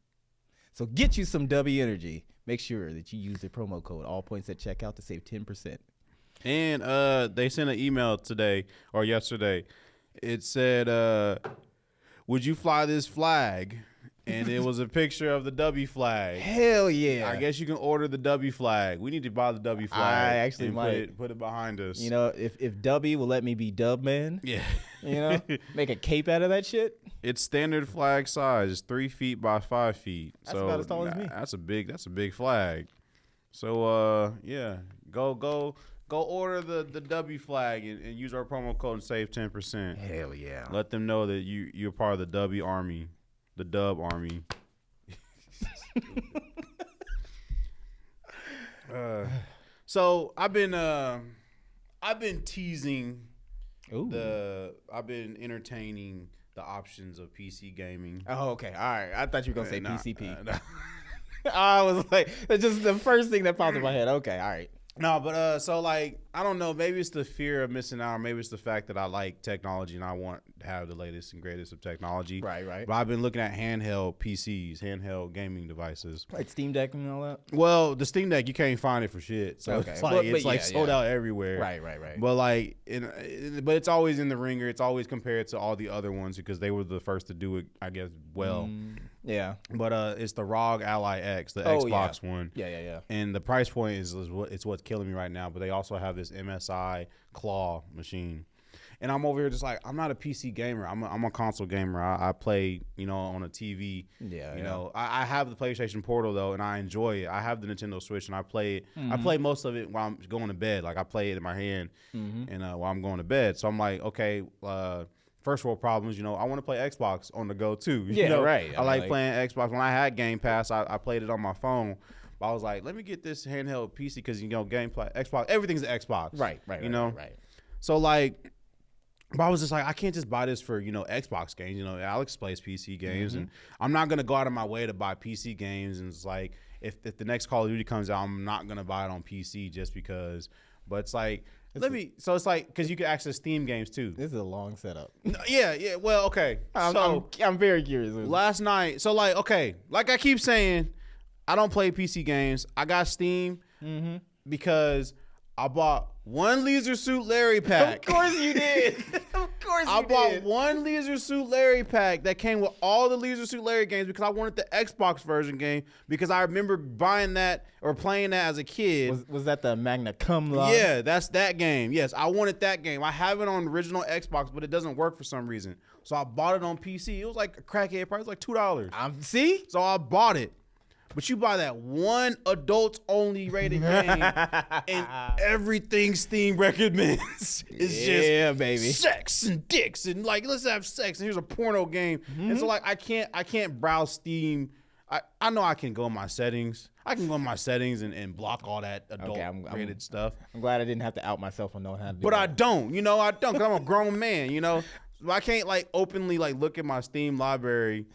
So get you some W Energy. Make sure that you use the promo code all points at checkout to save 10%. And they sent an email today or yesterday. It said, would you fly this flag? And it was a picture of the W flag. Hell yeah. I guess you can order the W flag. We need to buy the W flag. I actually and might. put it behind us. You know, if W will let me be Dub Man, Yeah. you know, make a cape out of that shit. It's standard flag size. It's 3 feet by 5 feet. That's about as tall as me. That's a big flag. So yeah, go order the W flag and use our promo code and save 10%. Hell yeah. Let them know that you're part of the W Army, the Dub Army. So I've been teasing I've been entertaining the options of PC gaming. Oh, okay. All right. I thought you were going to say Nah, PCP. nah. I was like, that's just the first thing that popped in my head. Okay. All right. No, but so like I don't know, maybe it's the fear of missing out, or maybe it's the fact that I like technology and I want to have the latest and greatest of technology. Right. But I've been looking at handheld PCs, handheld gaming devices. Like Steam Deck and all that? Well, the Steam Deck you can't find it for shit, so Okay. it's like But sold out everywhere. Right. But like, but it's always in the ringer. It's always compared to all the other ones because they were the first to do it, I guess. Well, yeah. But it's the ROG Ally X, the Xbox one. Yeah. And the price point is what's killing me right now. But they also have this MSI claw machine. And I'm over here just like, I'm not a PC gamer. I'm a console gamer. I play, on a TV. Yeah. You know, I have the PlayStation Portal though, and I enjoy it. I have the Nintendo Switch, and I play it. I play most of it while I'm going to bed. Like I play it in my hand, and while I'm going to bed. So I'm like, okay. First world problems, I want to play Xbox on the go too. Right. I like playing Xbox. When I had Game Pass, I played it on my phone. But I was like, let me get this handheld PC because gameplay Xbox, everything's an Xbox. Right. So like, but I was just like, I can't just buy this for Xbox games. Alex plays PC games, and I'm not gonna go out of my way to buy PC games. And it's like, if the next Call of Duty comes out, I'm not gonna buy it on PC just because. But it's like. So it's like, because you can access Steam games too. This is a long setup. Yeah. Well, okay. I'm very curious. Last night, so like, okay, like I keep saying, I don't play PC games. I got Steam because I bought one Leisure Suit Larry pack. Of course you did. I bought one Leisure Suit Larry pack that came with all the Leisure Suit Larry games because I wanted the Xbox version game because I remember buying that or playing that as a kid. Was that the Magna Cum Laude? Yeah, that's that game. Yes, I wanted that game. I have it on original Xbox, but it doesn't work for some reason. So I bought it on PC. It was like a crackhead price, like $2. See? So I bought it. But you buy that one adults-only rated game, and everything Steam recommends is just baby, sex and dicks and like let's have sex and here's a porno game. And so like I can't browse Steam. I know I can go in my settings. I can go in my settings and block all that adult rated stuff. I'm glad I didn't have to out myself on knowing how to do But that. I don't, I don't, because I'm a grown man, I can't like openly like look at my Steam library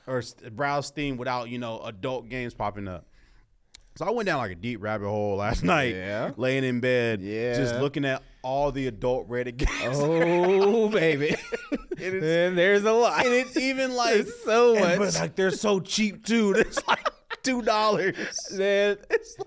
or browse Steam without, adult games popping up. So I went down like a deep rabbit hole last night, laying in bed, just looking at all the adult rated games. Oh, baby. And there's a lot. And it's even like there's so much. But like they're so cheap too. It's like $2. Man,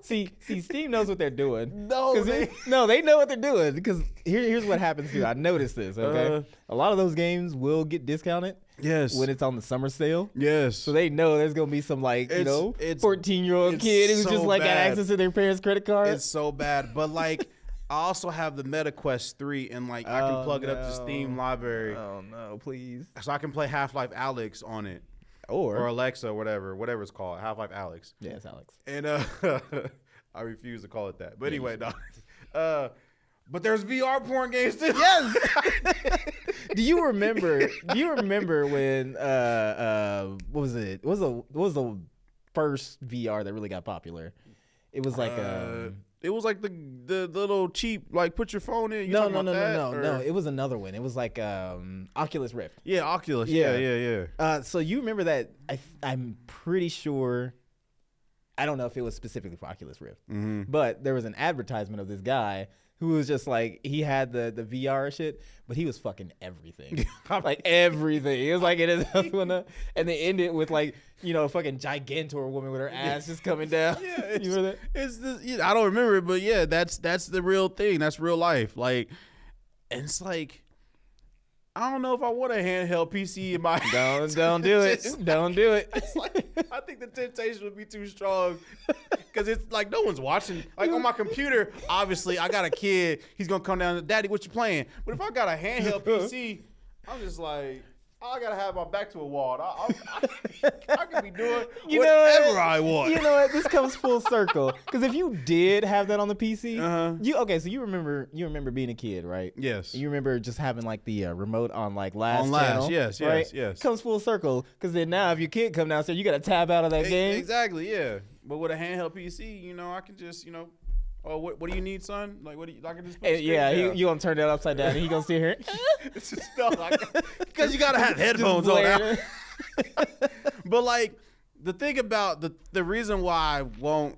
see, Steam knows what they're doing. No, they know what they're doing. Because here's what happens too. I noticed this. Okay, a lot of those games will get discounted. Yes. When it's on the summer sale. Yes. So they know there's gonna be some 14-year-old kid who's so just like got bad. access to their parents' credit card. It's so bad. But like I also have the MetaQuest 3 and like I can plug it up to Steam library. Oh no, please. So I can play Half-Life Alyx on it. Or Alexa, whatever it's called. Half-Life Alyx. Yeah, it's Alex. And I refuse to call it that. But anyway, no. But there's VR porn games too. Yes. Do you remember when what was it? What was the first VR that really got popular? It was like it was like the little cheap like put your phone in. No. It was another one. It was like Oculus Rift. Yeah, Oculus. Yeah. So you remember that? I'm pretty sure. I don't know if it was specifically for Oculus Rift, but there was an advertisement of this guy who was just like, he had the VR shit, but he was fucking everything. Like everything. It was like it is, and they ended with like, fucking Gigantor woman with her ass just coming down. Yeah, you remember that? It's I don't remember it, but yeah, that's the real thing. That's real life. Like, and it's like, I don't know if I want a handheld PC in my Don't do it. Don't do it. It's like, I think the temptation would be too strong because it's like no one's watching. Like on my computer, obviously I got a kid. He's gonna come down. Daddy, what you playing? But if I got a handheld PC, I'm just like, I gotta have my back to a wall. I could be doing whatever I want. You know what? This comes full circle. Because if you did have that on the PC, so you remember being a kid, right? Yes. You remember just having like the remote on like last channel, yes, right? yes. Comes full circle. Because then now if your kid come downstairs, you gotta tab out of that game. Exactly, yeah. But with a handheld PC, I can just, oh, what do you need, son? Like, what do you? I can just put you gonna turn that upside down, and he gonna sit here. It's just because you gotta have headphones on now. But like the thing about the reason why I won't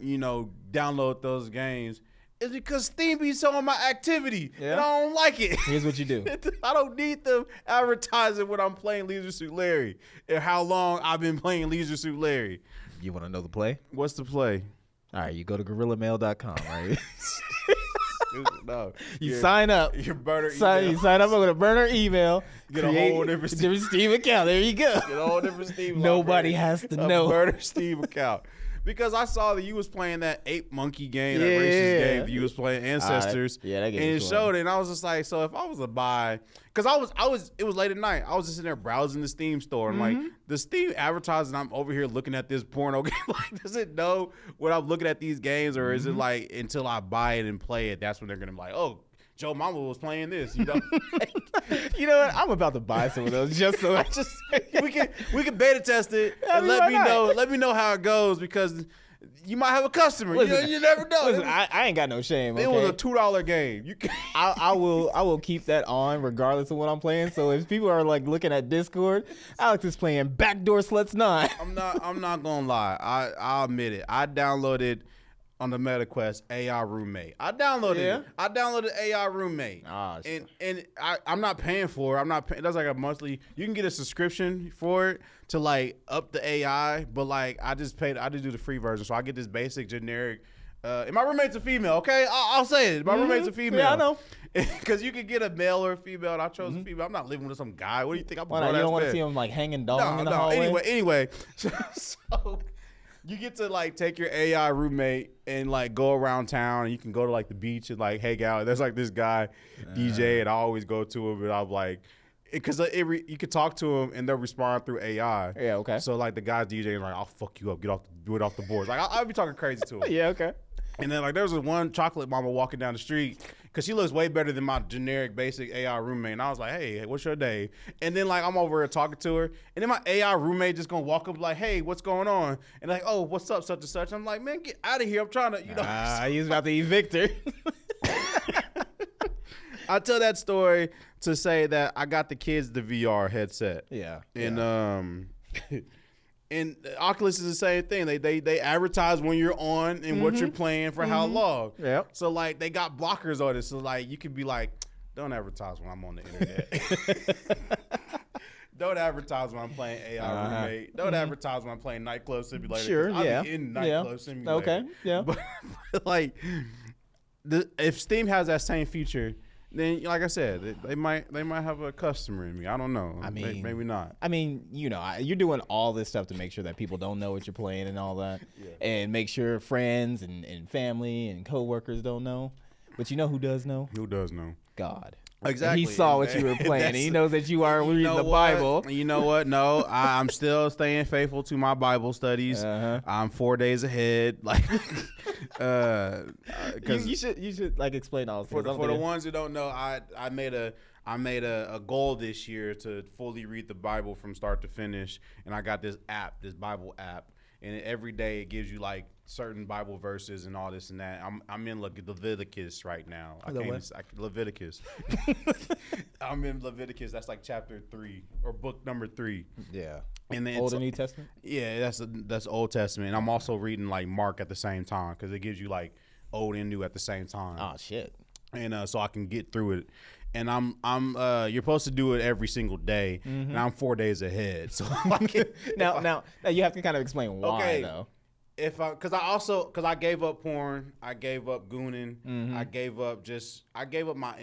download those games is because Steam be showing my activity and I don't like it. Here's what you do. I don't need them advertising when I'm playing Leisure Suit Larry and how long I've been playing Leisure Suit Larry. You want to know the play? What's the play? All right, you go to gorillamail.com, right? No, you sign up. Your burner email. You sign up with a burner email. Get a whole different Steam account. There you go. Get a whole different Steam. Nobody has to know. Burner Steam account. Because I saw that you was playing that ape monkey game, that racist game. You was playing Ancestors. That game. And it showed it, and I was just like, so if I was to buy, because it was late at night. I was just in there browsing the Steam store, and like the Steam advertising, I'm over here looking at this porno game. Like, does it know when I'm looking at these games, or is it like until I buy it and play it, that's when they're gonna be like, oh, Joe Mama was playing this, You know what? I'm about to buy some of those just so we can beta test it and let me know how it goes, because you might have a customer. Listen, you never know. Listen, I ain't got no shame. It was a $2 game. You can I will keep that on regardless of what I'm playing. So if people are like looking at Discord, Alex is playing Backdoor Sluts 9. I'm not gonna lie. I'll admit it. I downloaded on the MetaQuest AI Roommate. I downloaded it. I downloaded AI Roommate. And I'm not paying for it. I'm not paying. That's like a monthly. You can get a subscription for it to like up the AI, but like I just do the free version. So I get this basic generic. And my roommate's a female, okay? I'll say it. My roommate's a female. Yeah, I know. Because you can get a male or a female, and I chose a female. I'm not living with some guy. What do you think? Why not? You don't want to see him like hanging dong in the hallway? Anyway. So you get to like take your AI roommate and like go around town, and you can go to like the beach and like hang out. There's like this guy DJ, and I always go to him, and I'm like, because you can talk to him and they'll respond through AI. Yeah, okay. So like the guy's DJ is like, I'll fuck you up, do it off the boards. Like I'll be talking crazy to him. Yeah, okay. And then like there was this one chocolate mama walking down the street, because she looks way better than my generic basic AI roommate. And I was like, hey, what's your day? And then like I'm over here talking to her, and then my AI roommate just gonna walk up like, hey, what's going on? And like, oh, what's up, such and such. I'm like, man, get out of here. I'm trying to, you know. He's about to evict her. I tell that story to say that I got the kids the VR headset. Yeah. And and Oculus is the same thing. They advertise when you're on and what you're playing for how long. Yep. So like they got blockers on it. So like you could be like, don't advertise when I'm on the internet. Don't advertise when I'm playing AI roommate. Don't advertise when I'm playing Nightclub Simulator. Sure, I'm in Nightclub Simulator. Okay, yeah. But like, if Steam has that same feature, then like I said, they might have a customer in me. I don't know. I mean, maybe not. I mean, you know, you're doing all this stuff to make sure that people don't know what you're playing and all that, and make sure friends and family and coworkers don't know. But you know who does know? Who does know? God. Exactly. And he saw what you were playing, and he knows that you are reading the Bible. You know what? No, I'm still staying faithful to my Bible studies. I'm 4 days ahead. Like, you should like explain all this. For the ones who don't know, I made a goal this year to fully read the Bible from start to finish, and I got this Bible app, and every day it gives you like certain Bible verses and all this and that. I'm in Leviticus right now. Leviticus. I'm in Leviticus. That's like chapter 3 or book number 3. Yeah. And then Old and New Testament. Yeah, that's Old Testament. And I'm also reading like Mark at the same time because it gives you like Old and New at the same time. Oh shit. And so I can get through it. And I'm you're supposed to do it every single day, and I'm 4 days ahead. So like, now you have to kind of explain why though. Because I gave up porn, I gave up gooning, I gave up my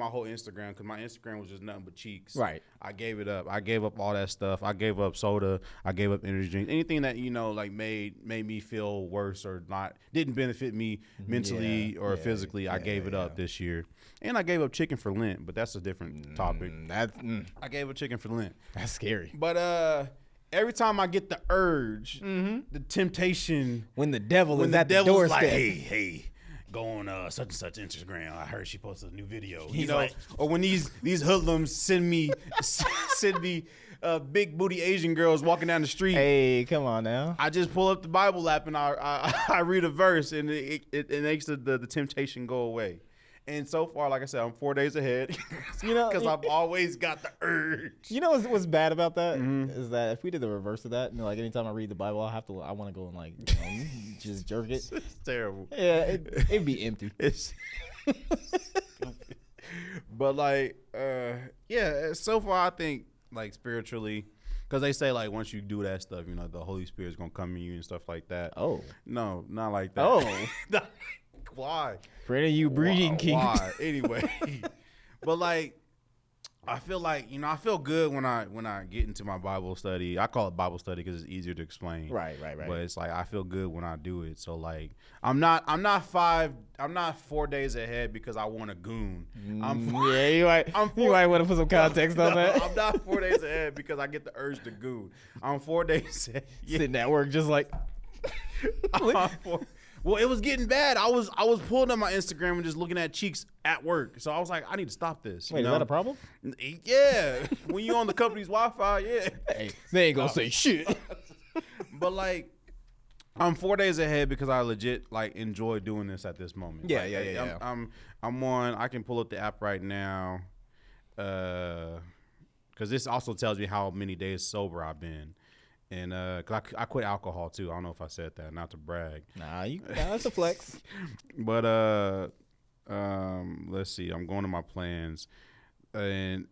whole Instagram because my Instagram was just nothing but cheeks. Right. I gave it up. I gave up all that stuff. I gave up soda. I gave up energy drinks. Anything that like made me feel worse or didn't benefit me mentally or physically. I gave it up this year, and I gave up chicken for Lent, but that's a different topic. I gave up chicken for Lent. That's scary. But every time I get the urge, the temptation, when the devil is at the doorstep, like, hey, go on such and such Instagram. I heard she posted a new video. Or when these hoodlums send me big booty Asian girls walking down the street. Hey, come on now. I just pull up the Bible app and I read a verse, and it makes the temptation go away. And so far, like I said, I'm 4 days ahead. Because I've always got the urge. You know what's bad about that is that if we did the reverse of that, like anytime I read the Bible, I want to go and like just jerk it. It's terrible. Yeah, it'd be empty. It's but like, so far I think like spiritually, because they say like once you do that stuff, the Holy Spirit's gonna come in you and stuff like that. Oh no, not like that. Oh. Why? Pray to you, breeding king. Why? Anyway, but like, I feel like I feel good when I get into my Bible study. I call it Bible study because it's easier to explain. Right. But it's like I feel good when I do it. So like, I'm not 4 days ahead because I want a goon. You might want to put some context on that. I'm not 4 days ahead because I get the urge to goon. I'm 4 days ahead. Sitting at work just like. Well, it was getting bad. I was pulling up my Instagram and just looking at cheeks at work. So I was like, I need to stop this. Wait, is that a problem? Yeah. When you on the company's Wi-Fi, yeah. Hey, they ain't gonna say shit. But like, I'm 4 days ahead because I legit like enjoy doing this at this moment. Yeah, like, yeah. I'm on. I can pull up the app right now, because this also tells me how many days sober I've been. And cause I quit alcohol too. I don't know if I said that, not to brag. Nah, that's a flex. But let's see. I'm going to my plans, and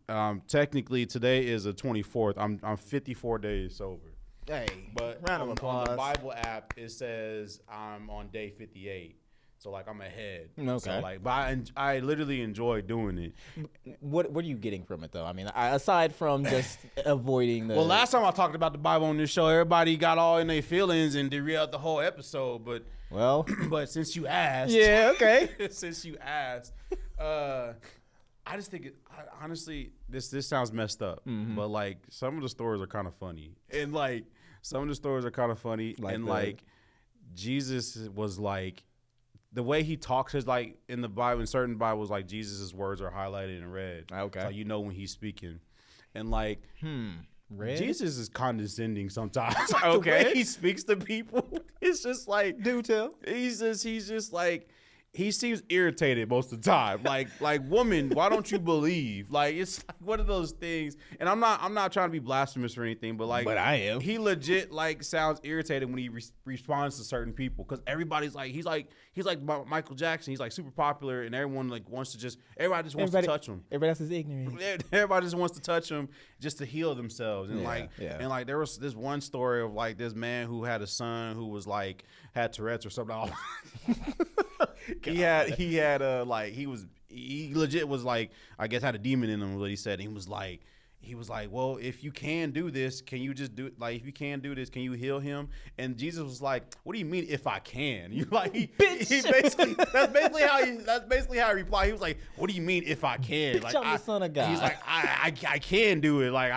technically today is the 24th. I'm 54 days sober. Hey, but round of applause. On the Bible app, it says I'm on day 58. So like I'm ahead. Okay. So like, but I literally enjoy doing it. What are you getting from it though? I mean, aside from just avoiding the. Well, last time I talked about the Bible on this show, everybody got all in their feelings and derailed the whole episode. But since you asked, yeah, okay. Since you asked, I just think honestly, this sounds messed up, but like some of the stories are kind of funny, and like some of the stories are kind of funny, like Jesus was like. the way he talks is like in the Bible, in certain Bibles, like Jesus' words are highlighted in red. Okay. So you know when he's speaking. And like, Red? Jesus is condescending sometimes. Like, Okay. the way he speaks to people, it's just like, Do tell. he's just like, he seems irritated most of the time. Like woman, why don't you believe? Like, it's like one of those things. And I'm not trying to be blasphemous or anything, but like, But I am. He legit like sounds irritated when he responds to certain people, because everybody's like, he's like Michael Jackson. He's like super popular, and everyone like wants to everybody just wants to touch him. Everybody else is ignorant. Everybody just wants to touch him just to heal themselves. And Yeah. and like there was this one story of like this man who had a son who was like had Tourettes or something. He legit was like, I guess had a demon in him, what he said. He was like, well, if you can do this, can you just do it? Like, if you can do this, can you heal him? And Jesus was like, what do you mean if I can? You like, he basically, that's basically how he replied. He was like, what do you mean if I can? Like, I'm the son of God. He's like, I can do it. Like,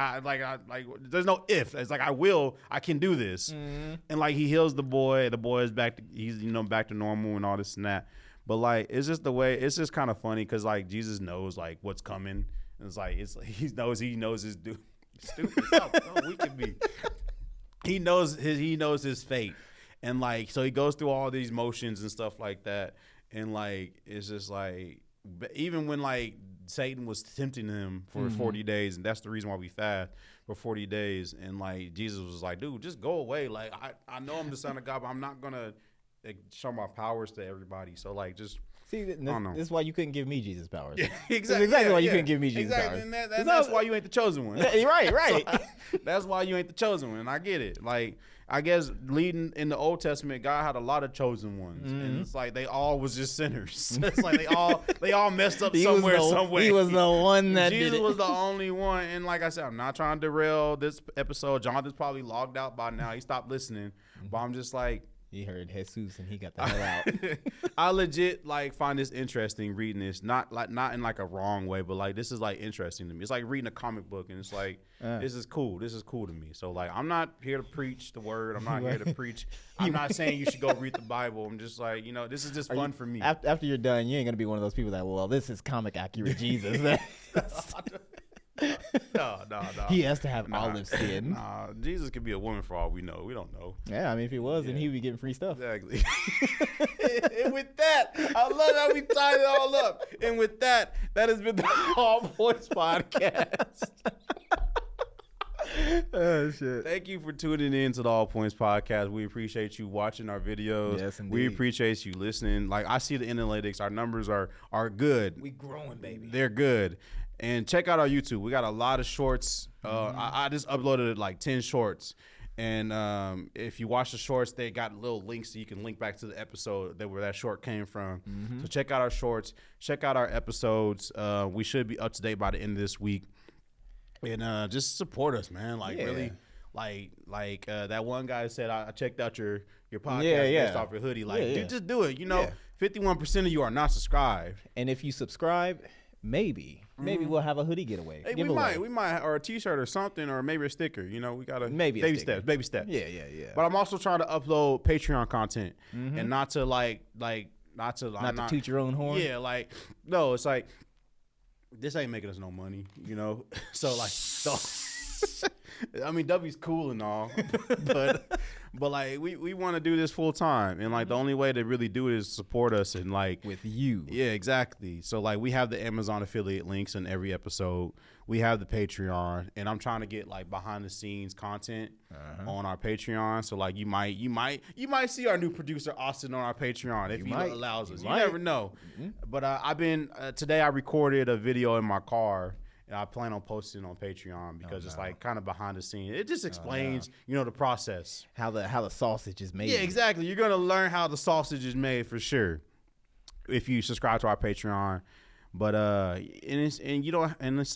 there's no if. It's like, I can do this. And like, he heals the boy. The boy is back to normal and all this and that. But like, it's just the way, it's just kind of funny because like Jesus knows like what's coming. And it's like he knows his dude. Stupid. How we can be. He knows his fate. And like, so he goes through all these motions and stuff like that. And like, it's just like, even when like Satan was tempting him for 40 days, and that's the reason why we fast for 40 days. And like, Jesus was like, dude, just go away. Like, I know I'm the son of God, but I'm not gonna show my powers to everybody. So like, just see, this is why you couldn't give me Jesus powers. Yeah, exactly why you couldn't give me Jesus powers. And that's why you ain't the chosen one. Right. So, that's why you ain't the chosen one. And I get it. Like, I guess leading in the Old Testament, God had a lot of chosen ones, and it's like they all was just sinners. It's like they all messed up somewhere. He was the one that Jesus did it. was the only one. And like I said, I'm not trying to derail this episode. Jonathan's probably logged out by now. He stopped listening. But I'm just like, he heard Jesus and he got the hell out. I legit like find this interesting reading this, not in like a wrong way, but like this is like interesting to me. It's like reading a comic book, and it's like this is cool. This is cool to me. So like, I'm not here to preach the word. I'm not here to preach. I'm not saying you should go read the Bible. I'm just like, this is just fun for me. After you're done, you ain't gonna be one of those people that, well, this is comic accurate Jesus. No. He has to have olive skin. Nah, Jesus could be a woman for all we know. We don't know. Yeah, I mean, if he was, then he would be getting free stuff. Exactly. And with that, I love how we tied it all up. And with that, that has been the All Points Podcast. Oh, shit. Thank you for tuning in to the All Points Podcast. We appreciate you watching our videos. Yes, indeed. We appreciate you listening. Like, I see the analytics. Our numbers are good. We growing, baby. They're good. And check out our YouTube. We got a lot of shorts. I just uploaded like 10 shorts. And if you watch the shorts, they got little links so you can link back to the episode where that short came from. So check out our shorts. Check out our episodes. We should be up to date by the end of this week. And just support us, man. Like, really, like that one guy said, I checked out your podcast based off your hoodie. Like, dude, just do it. 51% of you are not subscribed. And if you subscribe, maybe we'll have a hoodie getaway. Hey, we might, or a T-shirt or something, or maybe a sticker. We gotta baby steps. Yeah. But I'm also trying to upload Patreon content, and not to not to toot your own horn. Yeah, like no, it's like this ain't making us no money, So like, I mean, W's cool and all, but like we want to do this full time, and like the only way to really do it is support us and like with you. Yeah, exactly. So like we have the Amazon affiliate links in every episode. We have the Patreon, and I'm trying to get like behind the scenes content on our Patreon. So like you might see our new producer Austin on our Patreon if he allows us. You never know. But I've been today I recorded a video in my car. And I plan on posting on Patreon because it's like kind of behind the scenes. It just explains, the process. How the sausage is made. Yeah, exactly. You're gonna learn how the sausage is made for sure if you subscribe to our Patreon. But I think it's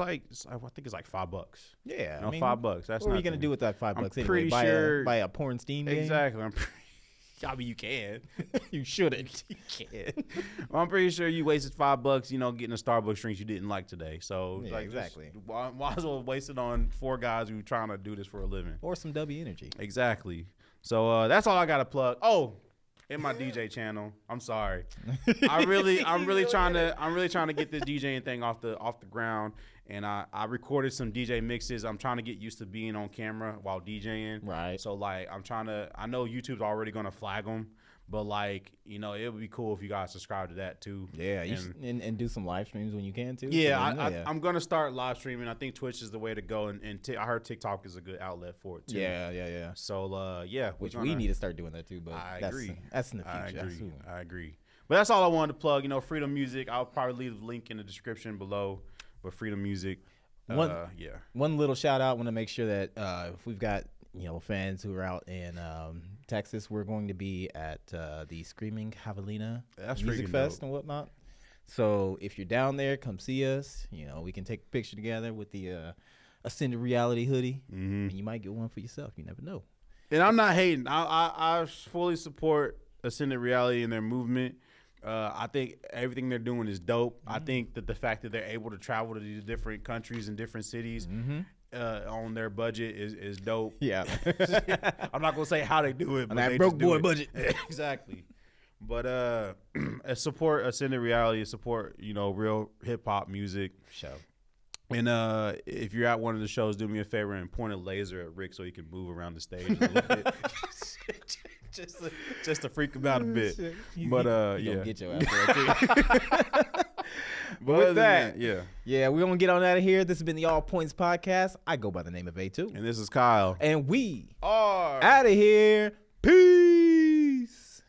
like $5. Yeah, I mean, $5. That's what are you gonna do with that $5 I'm anyway? pretty sure buy a porn Steam game? Exactly. I mean, you can. You shouldn't. You can. Well, I'm pretty sure you wasted $5, getting a Starbucks drinks you didn't like today. So yeah, like, exactly. Might as well waste it on 4 guys who are trying to do this for a living. Or some W energy. Exactly. So that's all I got to plug. Oh, in my DJ channel. I'm sorry. I'm really trying to get this DJing thing off the ground. And I recorded some DJ mixes. I'm trying to get used to being on camera while DJing. Right. So like I know YouTube's already gonna flag them, but like it would be cool if you guys subscribe to that too. Yeah, and do some live streams when you can too. Yeah, I'm gonna start live streaming. I think Twitch is the way to go, and I heard TikTok is a good outlet for it too. Yeah. So which we need to start doing that too. But I that's, agree. That's in the future. I agree. But that's all I wanted to plug. Freedom Music. I'll probably leave the link in the description below. But Freedom Music. One little shout out. Want to make sure that if we've got fans who are out in Texas, we're going to be at the Screaming Javelina Music Fest and whatnot. So if you're down there, come see us. We can take a picture together with the Ascended Reality hoodie, and you might get one for yourself. You never know. And I'm not hating. I fully support Ascended Reality and their movement. I think everything they're doing is dope. I think that the fact that they're able to travel to these different countries and different cities on their budget is dope. Yeah. I'm not going to say how they do it. On that broke boy budget. Exactly. But support Ascended Reality, support, real hip-hop music. Show. And if you're at one of the shows, do me a favor and point a laser at Rick so he can move around the stage a little bit. just to freak him out a bit. But yeah, get your ass but with that, we're gonna get on out of here. This has been the All Points Podcast. I go by the name of A2, and this is Kyle, and we are out of here. Peace.